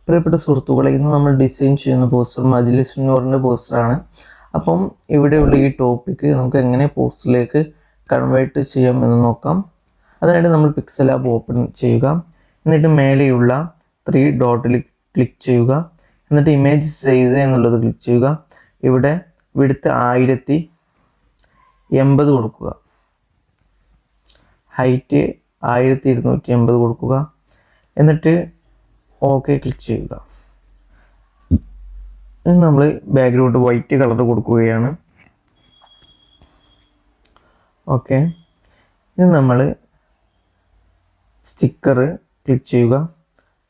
പ്രിയപ്പെട്ട സുഹൃത്തുക്കളെ, ഇന്ന് നമ്മൾ ഡിസൈൻ ചെയ്യുന്ന പോസ്റ്റർ മജ്ലിസ് നൂറിൻ്റെ പോസ്റ്ററാണ്. അപ്പം ഇവിടെയുള്ള ഈ ടോപ്പിക്ക് നമുക്ക് എങ്ങനെ പോസ്റ്ററിലേക്ക് കൺവേർട്ട് ചെയ്യാം എന്ന് നോക്കാം. അതിനായിട്ട് നമ്മൾ പിക്സൽ ആപ്പ് ഓപ്പൺ ചെയ്യുക. എന്നിട്ട് മേലെയുള്ള 3 ഡോട്ടിൽ ക്ലിക്ക് ചെയ്യുക. എന്നിട്ട് ഇമേജ് സൈസ് എന്നുള്ളത് ക്ലിക്ക് ചെയ്യുക. ഇവിടെ വിഡ്ത്ത് 1080 കൊടുക്കുക. ഹൈറ്റ് 1280 കൊടുക്കുക. എന്നിട്ട് ഓക്കെ ക്ലിക്ക് ചെയ്യുക. നമ്മൾ ബാക്ക്ഗ്രൗണ്ട് വൈറ്റ് കളർ കൊടുക്കുകയാണ്. ഓക്കെ, ഇനി നമ്മൾ സ്റ്റിക്കർ ക്ലിക്ക് ചെയ്യുക.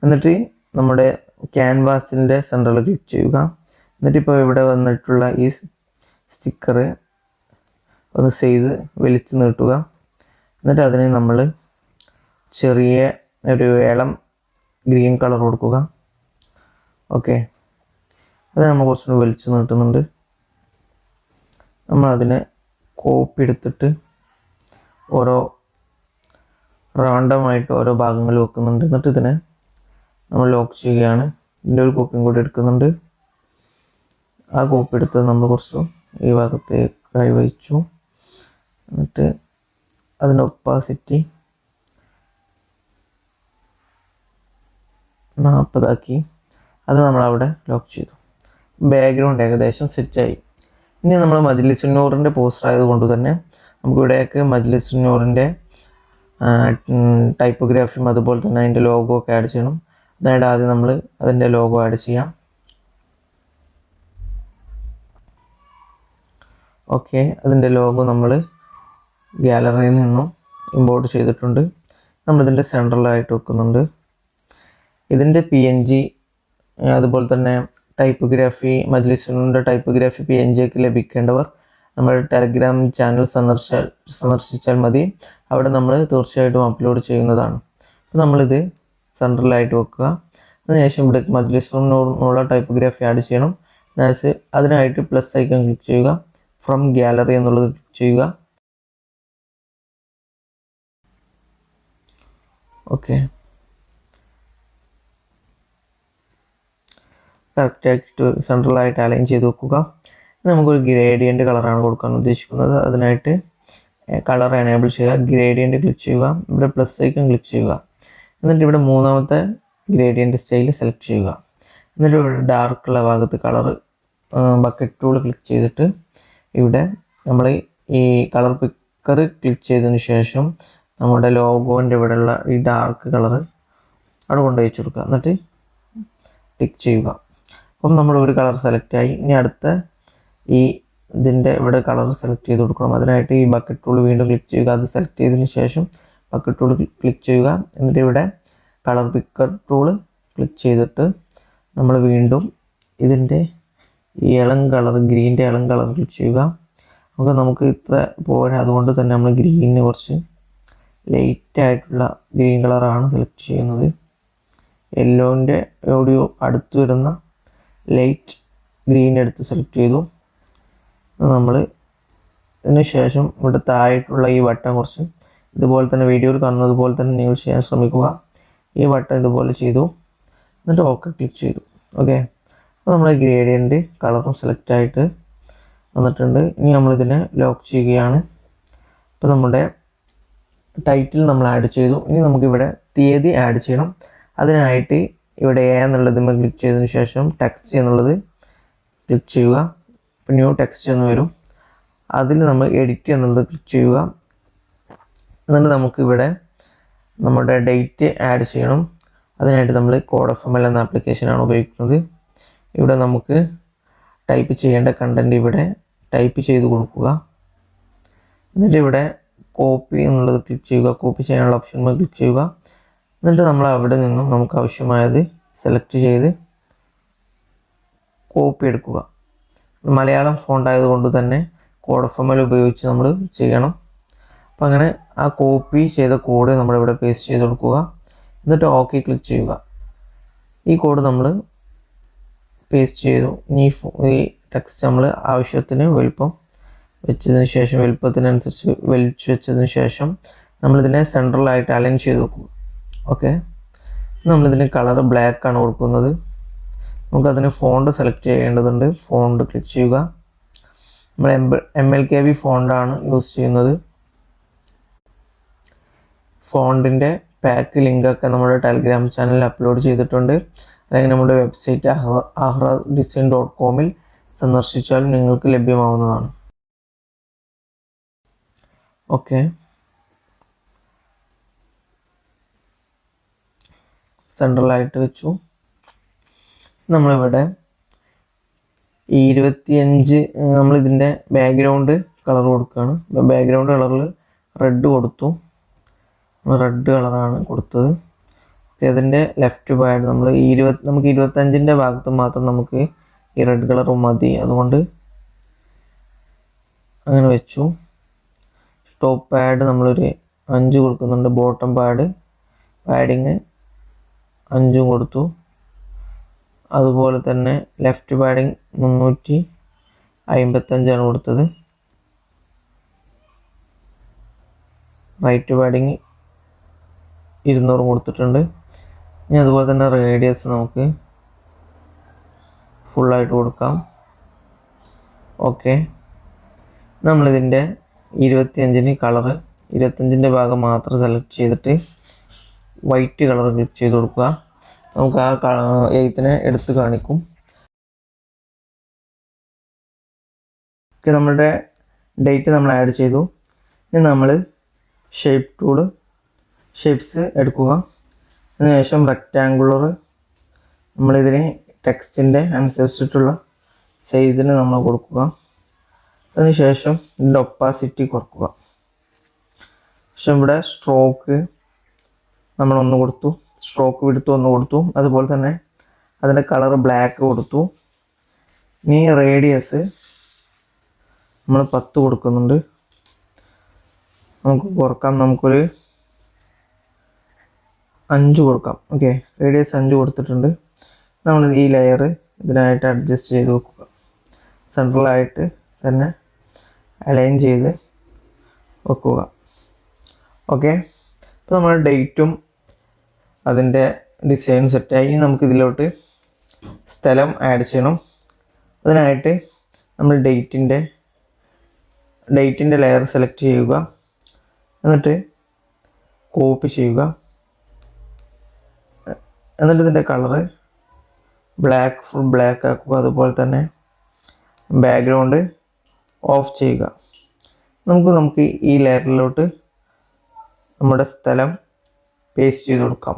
എന്നിട്ട് നമ്മുടെ ക്യാൻവാസിൻ്റെ സെൻറ്ററിൽ ക്ലിക്ക് ചെയ്യുക. എന്നിട്ട് ഇപ്പോൾ ഇവിടെ വന്നിട്ടുള്ള ഈ സ്റ്റിക്കർ ഒന്ന് ചെയ്ത് വലിച്ചു നീട്ടുക. എന്നിട്ട് അതിന് നമ്മൾ ചെറിയ ഒരു ഇളം ഗ്രീൻ കളർ കൊടുക്കുക. ഓക്കെ, അത് നമ്മൾ കുറച്ചുകൂടി വലിച്ചു നീട്ടുന്നുണ്ട്. നമ്മളതിനെ കോപ്പി എടുത്തിട്ട് ഓരോ റാൻഡമായിട്ട് ഓരോ ഭാഗങ്ങൾ വെക്കുന്നുണ്ട്. എന്നിട്ട് ഇതിനെ നമ്മൾ ലോക്ക് ചെയ്യുകയാണ്. ഇതിൻ്റെ ഒരു കോപ്പിയും കൂടി എടുക്കുന്നുണ്ട്. ആ കോപ്പി എടുത്തത് നമ്മൾ കുറച്ച് ഈ ഭാഗത്തേക്കായി വഹിച്ചു. എന്നിട്ട് അതിൻ്റെ ഒപ്പാസിറ്റി 40 ആക്കി. അത് നമ്മളവിടെ ലോക്ക് ചെയ്തു. ബാക്ക്ഗ്രൗണ്ട് ഏകദേശം സെറ്റായി. ഇനി നമ്മൾ മജ്ലിസ് നൂറിൻ്റെ പോസ്റ്റർ ആയതുകൊണ്ട് തന്നെ നമുക്കിവിടെയൊക്കെ മജ്ലിസ് നൂറിൻ്റെ ടൈപ്പോഗ്രാഫിയും അതുപോലെ തന്നെ അതിൻ്റെ ലോഗോ ഒക്കെ ആഡ് ചെയ്യണം. അതായത് ആദ്യം നമ്മൾ അതിൻ്റെ ലോഗോ ആഡ് ചെയ്യാം. ഓക്കെ, അതിൻ്റെ ലോഗോ നമ്മൾ ഗാലറിയിൽ നിന്നും ഇമ്പോർട്ട് ചെയ്തിട്ടുണ്ട്. നമ്മളിതിൻ്റെ സെൻട്രലായിട്ട് വെക്കുന്നുണ്ട്. ഇതിൻ്റെ PNG അതുപോലെ തന്നെ ടൈപ്പോഗ്രാഫി മജ്ലിസിൻ്റെ ടൈപ്പോഗ്രാഫി PNG ഒക്കെ ലഭിക്കേണ്ടവർ നമ്മുടെ ടെലഗ്രാം ചാനൽ സന്ദർശിച്ചാൽ മതി. അവിടെ നമ്മൾ തീർച്ചയായിട്ടും അപ്ലോഡ് ചെയ്യുന്നതാണ്. അപ്പോൾ നമ്മളിത് സെൻട്രലായിട്ട് വെക്കുക. അതിനുശേഷം ഇവിടെ മജ്ലിസിനുള്ള ടൈപ്പോഗ്രാഫി ആഡ് ചെയ്യണം. അതിനായിട്ട് പ്ലസ് ഐക്കൺ ക്ലിക്ക് ചെയ്യുക. ഫ്രം ഗാലറി എന്നുള്ളത് ക്ലിക്ക് ചെയ്യുക. ഓക്കെ, കറക്റ്റായിട്ട് സെൻട്രലായിട്ട് അലൈൻ ചെയ്ത് വെക്കുക. നമുക്കൊരു ഗ്രേഡിയൻ്റ് കളറാണ് കൊടുക്കാൻ ഉദ്ദേശിക്കുന്നത്. അതിനായിട്ട് കളർ എനേബിൾ ചെയ്യുക. ഗ്രേഡിയൻ്റ് ക്ലിക്ക് ചെയ്യുക. ഇവിടെ പ്ലസ് ഐക്കൺ ക്ലിക്ക് ചെയ്യുക. എന്നിട്ട് ഇവിടെ മൂന്നാമത്തെ ഗ്രേഡിയൻ്റ് സ്റ്റൈൽ സെലക്ട് ചെയ്യുക. എന്നിട്ട് ഇവിടെ ഡാർക്കുള്ള ഭാഗത്ത് കളർ ബക്കറ്റ് ടൂൾ ക്ലിക്ക് ചെയ്തിട്ട് ഇവിടെ നമ്മൾ ഈ കളർ പിക്കർ ക്ലിക്ക് ചെയ്തതിന് ശേഷം നമ്മുടെ ലോഗോൻ്റെ ഇവിടെയുള്ള ഈ ഡാർക്ക് കളർ അവിടെ കൊണ്ടുപോയി വെച്ച് കൊടുക്കുക. എന്നിട്ട് ടിക്ക് ചെയ്യുക. അപ്പം നമ്മൾ ഒരു കളർ സെലക്ട് ആയി. ഇനി അടുത്ത ഇതിൻ്റെ ഇവിടെ കളർ സെലക്ട് ചെയ്ത് കൊടുക്കണം. അതിനായിട്ട് ഈ ബക്കറ്റ് ടൂൾ വീണ്ടും ക്ലിക്ക് ചെയ്യുക. അത് സെലക്ട് ചെയ്തതിന് ശേഷം ബക്കറ്റ് ടൂൾ ക്ലിക്ക് ചെയ്യുക. എന്നിട്ട് ഇവിടെ കളർ പിക്കർ ടൂൾ ക്ലിക്ക് ചെയ്തിട്ട് നമ്മൾ വീണ്ടും ഇതിൻ്റെ ഈ ഇളം കളർ ഗ്രീൻ്റെ ഇളം കളർ ക്ലിക്ക് ചെയ്യുക. നമുക്ക് ഇത്ര പോരാ, അതുകൊണ്ട് തന്നെ നമ്മൾ ഗ്രീനിന് കുറച്ച് ലൈറ്റായിട്ടുള്ള ഗ്രീൻ കളറാണ് സെലക്ട് ചെയ്യുന്നത്. യെല്ലോൻ്റെ അടുത്ത് വരുന്ന ലൈറ്റ് ഗ്രീൻ എടുത്ത് സെലക്ട് ചെയ്തു. നമ്മൾ ഇതിന് ശേഷം ഇവിടെ താഴെയുള്ള ഈ ബട്ടൺ കുറച്ച് ഇതുപോലെ തന്നെ വീഡിയോയിൽ കാണുന്നത് പോലെ തന്നെ നിങ്ങൾ ചെയ്യാൻ ശ്രമിക്കുക. ഈ ബട്ടൺ ഇതുപോലെ ചെയ്തു. എന്നിട്ട് ഓക്കെ ക്ലിക്ക് ചെയ്തു. ഓക്കെ, അപ്പോൾ നമ്മുടെ ഗ്രേഡിയൻ്റ് കളറും സെലക്ട് ആയിട്ട് വന്നിട്ടുണ്ട്. ഇനി നമ്മളിതിനെ ലോക്ക് ചെയ്യുകയാണ്. അപ്പോൾ നമ്മുടെ ടൈറ്റിൽ നമ്മൾ ആഡ് ചെയ്തു. ഇനി നമുക്കിവിടെ തീയതി ആഡ് ചെയ്യണം. അതിനായിട്ട് ഇവിടെ എന്നുള്ളത് ക്ലിക്ക് ചെയ്തതിന് ശേഷം ടെക്സ്റ്റ് എന്നുള്ളത് ക്ലിക്ക് ചെയ്യുക. ഇപ്പോൾ ന്യൂ ടെക്സ്റ്റ് എന്ന് വരും. അതിൽ നമ്മൾ എഡിറ്റ് എന്നുള്ളത് ക്ലിക്ക് ചെയ്യുക. എന്നിട്ട് നമുക്കിവിടെ നമ്മുടെ ഡേറ്റ് ആഡ് ചെയ്യണം. അതിനായിട്ട് നമ്മൾ CodeFML എന്ന ആപ്ലിക്കേഷനാണ് ഉപയോഗിക്കുന്നത്. ഇവിടെ നമുക്ക് ടൈപ്പ് ചെയ്യേണ്ട കണ്ടൻറ്റ് ഇവിടെ ടൈപ്പ് ചെയ്ത് കൊടുക്കുക. എന്നിട്ട് ഇവിടെ കോപ്പി എന്നുള്ളത് ക്ലിക്ക് ചെയ്യുക. കോപ്പി ചെയ്യാനുള്ള ഓപ്ഷൻ ക്ലിക്ക് ചെയ്യുക. എന്നിട്ട് നമ്മൾ അവിടെ നിന്നും നമുക്ക് ആവശ്യമായത് സെലക്ട് ചെയ്ത് കോപ്പി എടുക്കുക. മലയാളം ഫോണ്ട് ആയതുകൊണ്ട് തന്നെ CodeFML ഉപയോഗിച്ച് നമ്മൾ ചെയ്യണം. അപ്പം അങ്ങനെ ആ കോപ്പി ചെയ്ത കോഡ് നമ്മളിവിടെ പേസ്റ്റ് ചെയ്ത് കൊടുക്കുക. എന്നിട്ട് ഓക്കെ ക്ലിക്ക് ചെയ്യുക. ഈ കോഡ് നമ്മൾ പേസ്റ്റ് ചെയ്തു. ഇനി ഈ ടെക്സ്റ്റ് നമ്മൾ ആവശ്യത്തിന് വലുപ്പം വെച്ചതിന് ശേഷം വലുപ്പത്തിനനുസരിച്ച് വലിച്ചു വെച്ചതിന് ശേഷം നമ്മളിതിനെ സെൻട്രലായിട്ട് അലൈൻ ചെയ്ത് വെക്കുക. ഓക്കെ, നമ്മളിതിന് കളർ ബ്ലാക്ക് ആണ് കൊടുക്കുന്നത്. നമുക്കതിന് ഫോണ്ട് സെലക്ട് ചെയ്യേണ്ടതുണ്ട്. ഫോണ്ട് ക്ലിക്ക് ചെയ്യുക. നമ്മൾ MLKV ഫോണ്ടാണ് യൂസ് ചെയ്യുന്നത്. ഫോണ്ടിൻ്റെ പാക്ക് ലിങ്കൊക്കെ നമ്മുടെ ടെലിഗ്രാം ചാനലിൽ അപ്ലോഡ് ചെയ്തിട്ടുണ്ട്. അല്ലെങ്കിൽ നമ്മുടെ വെബ്സൈറ്റ് ahradesign.com സന്ദർശിച്ചാൽ നിങ്ങൾക്ക് ലഭ്യമാവുന്നതാണ്. ഓക്കെ, സെൻട്രലായിട്ട് വെച്ചു. നമ്മളിവിടെ ഈ 25 നമ്മളിതിൻ്റെ ബാക്ക്ഗ്രൗണ്ട് കളർ കൊടുക്കുകയാണ്. ബാക്ക്ഗ്രൗണ്ട് കളറിൽ റെഡ് കൊടുത്തു. റെഡ് കളറാണ് കൊടുത്തത്. ഇതിൻ്റെ ലെഫ്റ്റ് പാഡ് നമുക്ക് 25ൻ്റെ ഭാഗത്ത് മാത്രം നമുക്ക് ഈ റെഡ് കളർ മതി, അതുകൊണ്ട് അങ്ങനെ വെച്ചു. ടോപ്പ് പാഡ് നമ്മളൊരു 5 കൊടുക്കുന്നുണ്ട്. ബോട്ടം പാഡിങ് 5 കൊടുത്തു. അതുപോലെ തന്നെ ലെഫ്റ്റ് പാഡിങ് 355 കൊടുത്തത്. റൈറ്റ് പാഡിങ് 200 കൊടുത്തിട്ടുണ്ട്. ഇനി അതുപോലെ തന്നെ റേഡിയസ് നമുക്ക് ഫുള്ളായിട്ട് കൊടുക്കാം. ഓക്കെ, നമ്മളിതിൻ്റെ 25ന് കളറ് 25ൻ്റെ ഭാഗം മാത്രം സെലക്ട് ചെയ്തിട്ട് വൈറ്റ് കളർ ക്ലിക്ക് ചെയ്ത് കൊടുക്കുക. നമുക്ക് ആ എഴുത്തിനെ എടുത്ത് കാണിക്കും. ഓക്കെ, നമ്മുടെ ഡേറ്റ് നമ്മൾ ആഡ് ചെയ്തു. ഇനി നമ്മൾ ഷേപ്സ് എടുക്കുക. അതിനുശേഷം റെക്റ്റാങ്കുലർ നമ്മളിതിന് ടെക്സ്റ്റിൻ്റെ അനുസരിച്ചിട്ടുള്ള സൈസിന് നമ്മൾ കൊടുക്കുക. അതിനുശേഷം ഇതിൻ്റെ ഒപ്പാസിറ്റി കുറക്കുക. ശേഷം ഇവിടെ സ്ട്രോക്ക് നമ്മൾ ഒന്ന് കൊടുത്തു. സ്ട്രോക്ക് വിടുത്ത് ഒന്ന് കൊടുത്തു. അതുപോലെ തന്നെ അതിൻ്റെ കളർ ബ്ലാക്ക് കൊടുത്തു. ഇനി റേഡിയസ് നമ്മൾ 10 കൊടുക്കുന്നുണ്ട്. നമുക്ക് കുറക്കാം. നമുക്കൊരു 5 കൊടുക്കാം. ഓക്കെ, റേഡിയസ് 5 കൊടുത്തിട്ടുണ്ട്. നമ്മൾ ഈ ലെയർ ഇതിനായിട്ട് അഡ്ജസ്റ്റ് ചെയ്ത് വെക്കുക. സെൻട്രലായിട്ട് തന്നെ അലൈൻ ചെയ്ത് വെക്കുക. ഓക്കെ, ഇപ്പോൾ നമ്മുടെ ഡേറ്റും അതിൻ്റെ ഡിസൈൻ സെറ്റായി. നമുക്ക് ഇതിലോട്ട് സ്ഥലം ആഡ് ചെയ്യണം. അതിനായിട്ട് നമ്മൾ ഡേറ്റിൻ്റെ ലെയർ സെലക്ട് ചെയ്യുക. എന്നിട്ട് കോപ്പി ചെയ്യുക. എന്നിട്ട് ഇതിൻ്റെ കളറ് ഫുൾ ബ്ലാക്ക് ആക്കുക. അതുപോലെ തന്നെ ബാക്ക്ഗ്രൗണ്ട് ഓഫ് ചെയ്യുക. നമുക്ക് ഈ ലെയറിലോട്ട് നമ്മുടെ സ്ഥലം പേസ്റ്റ് ചെയ്ത് കൊടുക്കാം.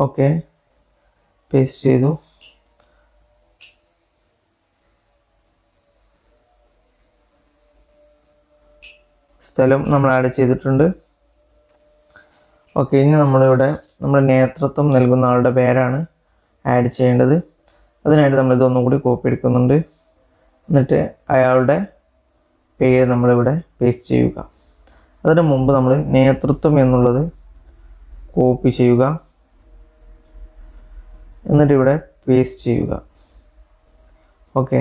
ഓക്കെ, പേസ്റ്റ് ചെയ്തു. സ്ഥലം നമ്മൾ ആഡ് ചെയ്തിട്ടുണ്ട്. ഓക്കെ, ഇനി നമ്മളിവിടെ നമ്മുടെ നേതൃത്വം നൽകുന്ന ആളുടെ പേരാണ് ആഡ് ചെയ്യേണ്ടത്. അതിനായിട്ട് നമ്മൾ ഇതൊന്നും കൂടി കോപ്പി എടുക്കുന്നുണ്ട്. എന്നിട്ട് അയാളുടെ പേര് നമ്മളിവിടെ പേസ്റ്റ് ചെയ്യുക. അതിന് മുമ്പ് നമ്മൾ നേതൃത്വം എന്നുള്ളത് കോപ്പി ചെയ്യുക. എന്നിട്ട് ഇവിടെ പേസ്റ്റ് ചെയ്യുക. ഓക്കെ,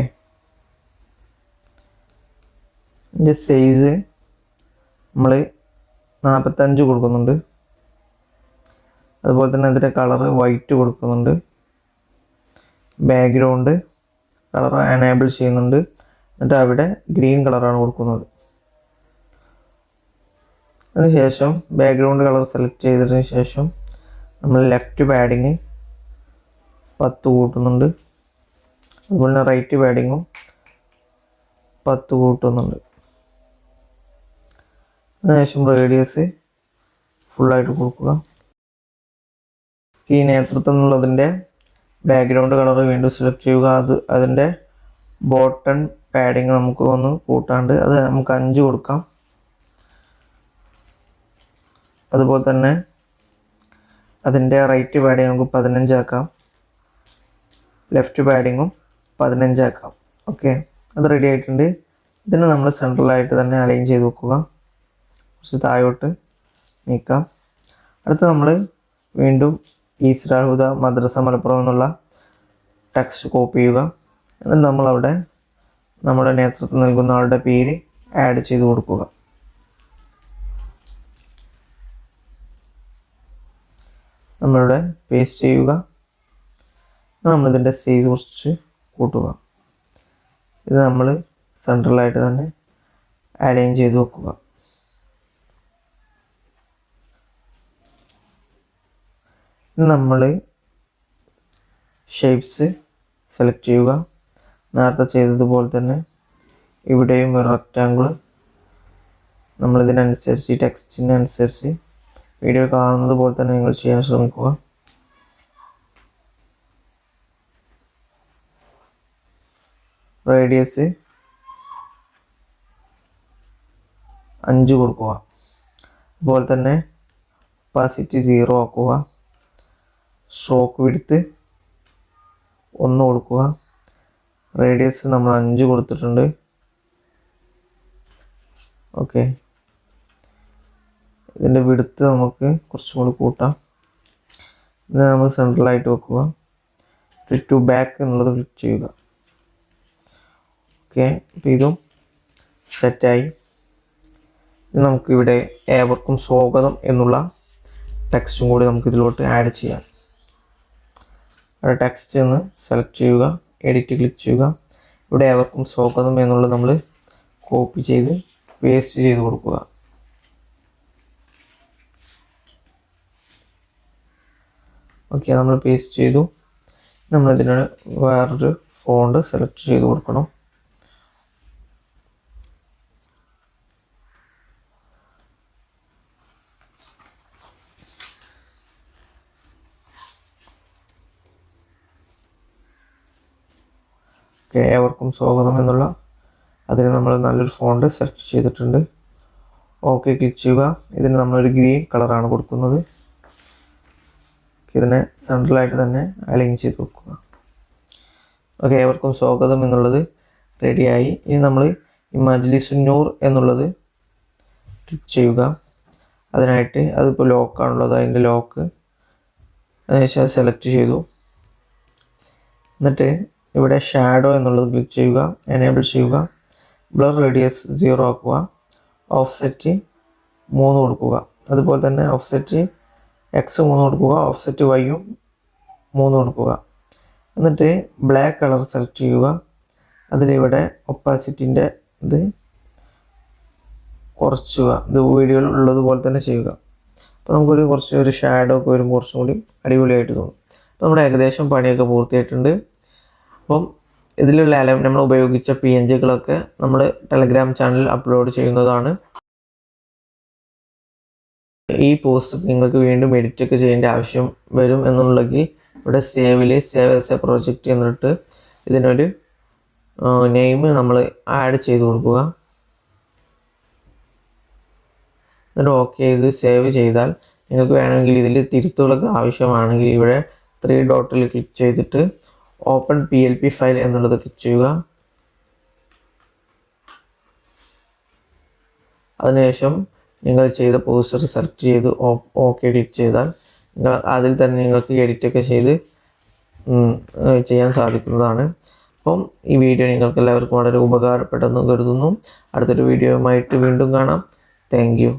ഇതിൻ്റെ സൈസ് നമ്മൾ 45 കൊടുക്കുന്നുണ്ട്. അതുപോലെ തന്നെ അതിൻ്റെ കളർ വൈറ്റ് കൊടുക്കുന്നുണ്ട്. ബാക്ക്ഗ്രൗണ്ട് കളർ എനേബിൾ ചെയ്യുന്നുണ്ട്. എന്നിട്ട് അവിടെ ഗ്രീൻ കളറാണ് കൊടുക്കുന്നത്. അതിനുശേഷം ബാക്ക്ഗ്രൗണ്ട് കളർ സെലക്ട് ചെയ്തതിന് ശേഷം നമ്മൾ ലെഫ്റ്റ് പാഡിങ് 10 കൂട്ടുന്നുണ്ട്. അതുപോലെ തന്നെ റൈറ്റ് പാഡിങ്ങും 10 കൂട്ടുന്നുണ്ട്. അതിനുശേഷം റേഡിയസ് ഫുള്ളായിട്ട് കൊടുക്കുക. ഈ നേതൃത്വം എന്നുള്ളതിൻ്റെ ബാക്ക്ഗ്രൗണ്ട് കളർ വീണ്ടും സെലക്ട് ചെയ്യുക. അതിൻ്റെ ബോട്ടൺ പാഡിങ് നമുക്ക് ഒന്ന് കൂട്ടാണ്ട് അത് നമുക്ക് 5 കൊടുക്കാം. അതുപോലെ തന്നെ അതിൻ്റെ റൈറ്റ് പാഡിങ് നമുക്ക് 15 ആക്കാം. ലെഫ്റ്റ് പാഡിങ്ങും 15 ആക്കാം. ഓക്കെ, അത് റെഡി ആയിട്ടുണ്ട്. ഇതിനെ നമ്മൾ സെൻട്രലായിട്ട് തന്നെ അലൈൻ ചെയ്ത് വെക്കുക. കുറച്ച് താഴോട്ട് നീക്കാം. അടുത്ത് നമ്മൾ വീണ്ടും ഈസ്രാൽ ഹുദ മദ്രസ മലപ്പുറം എന്നുള്ള ടെക്സ്റ്റ് കോപ്പി ചെയ്യുക. എന്നിട്ട് നമ്മളവിടെ നമ്മുടെ നേതൃത്വം നൽകുന്ന ആളുടെ പേര് ആഡ് ചെയ്ത് കൊടുക്കുക. നമ്മളിവിടെ പേസ്റ്റ് ചെയ്യുക. നമ്മളിതിൻ്റെ സൈസ് കുറച്ച് കൂട്ടുക. ഇത് നമ്മൾ സെൻട്രലായിട്ട് തന്നെ അലൈൻ ചെയ്ത് വെക്കുക. നമ്മൾ ഷേപ്സ് സെലക്ട് ചെയ്യുക. നേരത്തെ ചെയ്തതുപോലെ തന്നെ ഇവിടെയും ഒരു റെക്റ്റാങ്കിൾ നമ്മളിതിനനുസരിച്ച് ഈ ടെക്സ്റ്റിനനുസരിച്ച് വീഡിയോ കാണുന്നത് പോലെ തന്നെ നിങ്ങൾ ചെയ്യാൻ ശ്രമിക്കുക. റേഡിയസ് 5 കൊടുക്കുക. അതുപോലെ തന്നെ ഒപ്പാസിറ്റി 0 ആക്കുക. സ്ട്രോക്ക് വിഡ്ത്ത് 1 കൊടുക്കുക. റേഡിയസ് നമ്മൾ 5 കൊടുത്തിട്ടുണ്ട്. ഓക്കെ, ഇതിൻ്റെ വിഡ്ത്ത് നമുക്ക് കുറച്ചും കൂടി കൂട്ടാം. ഇത് നമ്മൾ സെൻട്രലായിട്ട് വെക്കുക. ഫ്ലിപ്പ് ടു ബാക്ക് എന്നുള്ളത് ക്ലിക്ക് ചെയ്യുക. ഓക്കെ, അപ്പോൾ ഇതും സെറ്റായി. നമുക്കിവിടെ ഏവർക്കും സ്വാഗതം എന്നുള്ള ടെക്സ്റ്റും കൂടി നമുക്ക് ഇതിലോട്ട് ആഡ് ചെയ്യാം. അവിടെ ടെക്സ്റ്റ് ഒന്ന് സെലക്ട് ചെയ്യുക, എഡിറ്റ് ക്ലിക്ക് ചെയ്യുക. ഇവിടെ ഏവർക്കും സ്വാഗതം എന്നുള്ളത് നമ്മൾ കോപ്പി ചെയ്ത് പേസ്റ്റ് ചെയ്ത് കൊടുക്കുക. ഓക്കെ, നമ്മൾ പേസ്റ്റ് ചെയ്തു. നമ്മളിതിന് വേറൊരു ഫോണ്ട് സെലക്ട് ചെയ്ത് കൊടുക്കണം. ഓക്കെ, ഏവർക്കും സ്വാഗതം എന്നുള്ള അതിന് നമ്മൾ നല്ലൊരു ഫോണ്ട് സെലക്ട് ചെയ്തിട്ടുണ്ട്. ഓക്കെ ക്ലിക്ക് ചെയ്യുക. ഇതിന് നമ്മളൊരു ഗ്രീൻ കളറാണ് കൊടുക്കുന്നത്. ഇതിനെ സെൻട്രലായിട്ട് തന്നെ അലൈൻ ചെയ്ത് വെക്കുക. ഓക്കെ, ഏവർക്കും സ്വാഗതം എന്നുള്ളത് റെഡിയായി. ഇനി നമ്മൾ മജ്ലിസുന്നൂർ എന്നുള്ളത് ക്ലിക്ക് ചെയ്യുക. അതിനായിട്ട് അതിപ്പോൾ ലോക്കാണുള്ളത്, അതിൻ്റെ ലോക്ക് അതിനുശേഷം സെലക്ട് ചെയ്തു. എന്നിട്ട് ഇവിടെ ഷാഡോ എന്നുള്ളത് ക്ലിക്ക് ചെയ്യുക, എനേബിൾ ചെയ്യുക. ബ്ലർ റേഡിയസ് 0 ആക്കുക. ഓഫ്സെറ്റ് 3 കൊടുക്കുക. അതുപോലെ തന്നെ ഓഫ്സെറ്റ് എക്സ് 3 കൊടുക്കുക. ഓഫ്സെറ്റ് വൈയും 3 കൊടുക്കുക. എന്നിട്ട് ബ്ലാക്ക് കളർ സെലക്ട് ചെയ്യുക. അതിലിവിടെ ഒപ്പാസിറ്റിൻ്റെ ഇത് കുറച്ചുക. ഇത് വീഡിയോയിൽ ഉള്ളതുപോലെ തന്നെ ചെയ്യുക. അപ്പോൾ നമുക്കൊരു കുറച്ചൊരു ഷാഡോ ഒക്കെ വരുമ്പോൾ കുറച്ചും കൂടി അടിപൊളിയായിട്ട് തോന്നും. അപ്പോൾ നമ്മുടെ ഏകദേശം പണിയൊക്കെ പൂർത്തിയായിട്ടുണ്ട്. അപ്പം ഇതിലുള്ള നമ്മൾ ഉപയോഗിച്ച PNGകളൊക്കെ നമ്മൾ ടെലഗ്രാം ചാനലിൽ അപ്ലോഡ് ചെയ്യുന്നതാണ്. ഈ പോസ്റ്റ് നിങ്ങൾക്ക് വീണ്ടും എഡിറ്റ് ഒക്കെ ചെയ്യേണ്ട ആവശ്യം വരും എന്നുണ്ടെങ്കിൽ ഇവിടെ സേവ് ആസ് എ പ്രോജക്റ്റ് എന്നിട്ട് ഇതിനൊരു നെയിം നമ്മൾ ആഡ് ചെയ്ത് കൊടുക്കുക. എന്നിട്ട് ഓക്കെ ഇത് സേവ് ചെയ്താൽ നിങ്ങൾക്ക് വേണമെങ്കിൽ ഇതിൽ തിരുത്തുകളൊക്കെ ആവശ്യമാണെങ്കിൽ ഇവിടെ 3 ഡോട്ടിൽ ക്ലിക്ക് ചെയ്തിട്ട് ഓപ്പൺ PLP ഫയൽ എന്നുള്ളത് ക്ലിക്ക് ചെയ്യുക. അതിനുശേഷം നിങ്ങൾ ചെയ്ത പോസ്റ്റർ സെലക്ട് ചെയ്ത് ഓക്കെ ക്ലിക്ക് ചെയ്താൽ അതിൽ തന്നെ നിങ്ങൾക്ക് എഡിറ്റൊക്കെ ചെയ്ത് ചെയ്യാൻ സാധിക്കുന്നതാണ്. അപ്പം ഈ വീഡിയോ നിങ്ങൾക്ക് എല്ലാവർക്കും വളരെ ഉപകാരപ്പെട്ടെന്ന് കരുതുന്നു. അടുത്തൊരു വീഡിയോയുമായിട്ട് വീണ്ടും കാണാം. Thank you.